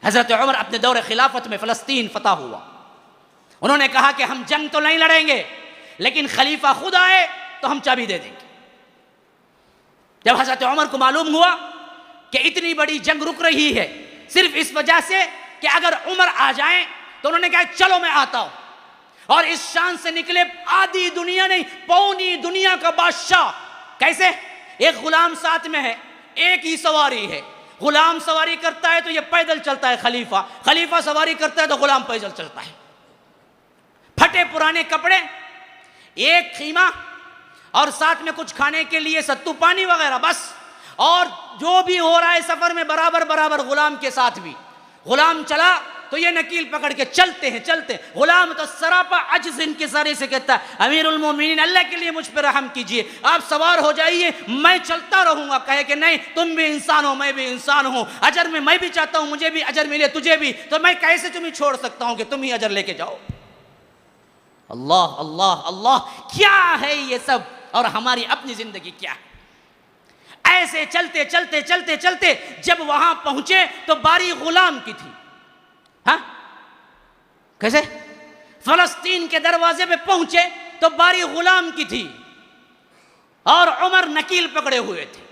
حضرت عمر اپنے دور خلافت میں فلسطین فتح ہوا. انہوں نے کہا کہ ہم جنگ تو نہیں لڑیں گے لیکن خلیفہ خود آئے تو ہم چابی دے دیں گے. جب حضرت عمر کو معلوم ہوا کہ اتنی بڑی جنگ رک رہی ہے صرف اس وجہ سے کہ اگر عمر آ جائیں تو انہوں نے کہا چلو میں آتا ہوں. اور اس شان سے نکلے آدھی دنیا نہیں پونی دنیا کا بادشاہ. کیسے؟ ایک غلام ساتھ میں ہے، ایک ہی سواری ہے. غلام سواری کرتا ہے تو یہ پیدل چلتا ہے، خلیفہ سواری کرتا ہے تو غلام پیدل چلتا ہے. پھٹے پرانے کپڑے، ایک خیمہ اور ساتھ میں کچھ کھانے کے لیے ستو پانی وغیرہ بس. اور جو بھی ہو رہا ہے سفر میں برابر غلام کے ساتھ بھی. غلام چلا تو یہ نکیل پکڑ کے چلتے ہیں. غلام تو سراپا عجز ان کے سارے سے کہتا ہے امیر المومنین اللہ کے لیے مجھ پہ رحم کیجئے، آپ سوار ہو جائیے، میں چلتا رہوں گا. کہے کہ نہیں، تم بھی انسان ہو میں بھی انسان ہوں، اجر میں بھی چاہتا ہوں مجھے بھی اجر ملے تجھے بھی، تو میں کیسے تمہیں چھوڑ سکتا ہوں کہ تم ہی اجر لے کے جاؤ. اللہ اللہ اللہ، کیا ہے یہ سب اور ہماری اپنی زندگی کیا ہے. ایسے چلتے جب وہاں پہنچے تو باری غلام کی تھی. ہاں کیسے؟ فلسطین کے دروازے پہ پہنچے تو باری غلام کی تھی اور عمر نکیل پکڑے ہوئے تھے.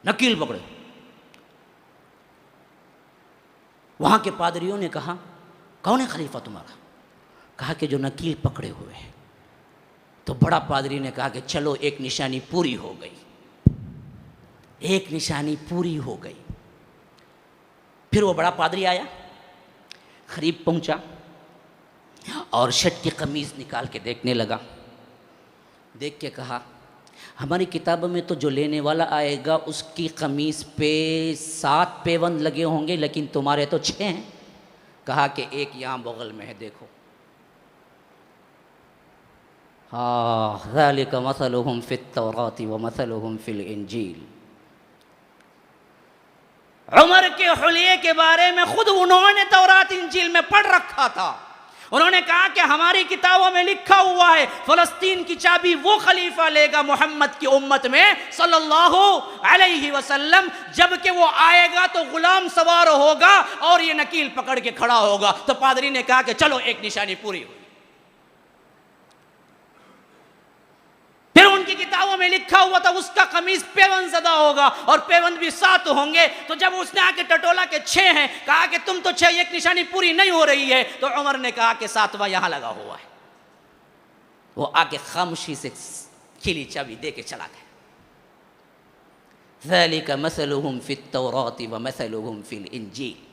نکیل پکڑے. وہاں کے پادریوں نے کہا کون ہے خلیفہ تمہارا؟ کہا کہ جو نکیل پکڑے ہوئے ہیں. تو بڑا پادری نے کہا کہ چلو ایک نشانی پوری ہو گئی. ایک نشانی پوری ہو گئی. پھر وہ بڑا پادری آیا، قریب پہنچا اور شرٹ کی قمیض نکال کے دیکھنے لگا. دیکھ کے کہا ہماری کتابوں میں تو جو لینے والا آئے گا اس کی قمیض پہ 7 پیوند لگے ہوں گے لیکن تمہارے تو 6 ہیں. کہا کہ ایک یہاں بغل میں ہے دیکھو. ذالک مثلہم فی التوراۃ ومثلہم فی الانجیل. عمر کے حلیے کے بارے میں خود انہوں نے تورات انجیل میں پڑھ رکھا تھا. انہوں نے کہا کہ ہماری کتابوں میں لکھا ہوا ہے فلسطین کی چابی وہ خلیفہ لے گا محمد کی امت میں صلی اللہ علیہ وسلم. جبکہ وہ آئے گا تو غلام سوار ہوگا اور یہ نکیل پکڑ کے کھڑا ہوگا. تو پادری نے کہا کہ چلو ایک نشانی پوری ہوئی. پھر ان کی کتابوں میں لکھا ہوا تھا اس کا قمیض پیوند زدہ ہوگا اور پیوند بھی 7 ہوں گے. تو جب اس نے آ کے ٹٹولا کے 6 ہیں، کہا کہ تم تو 6، ایک نشانی پوری نہیں ہو رہی ہے. تو عمر نے کہا کہ 7واں یہاں لگا ہوا ہے. وہ آ کے خاموشی سے کھلی چابی دے کے چلا گیا. ذالک مثلہم فی التوراۃ ومثلہم فی الانجیل.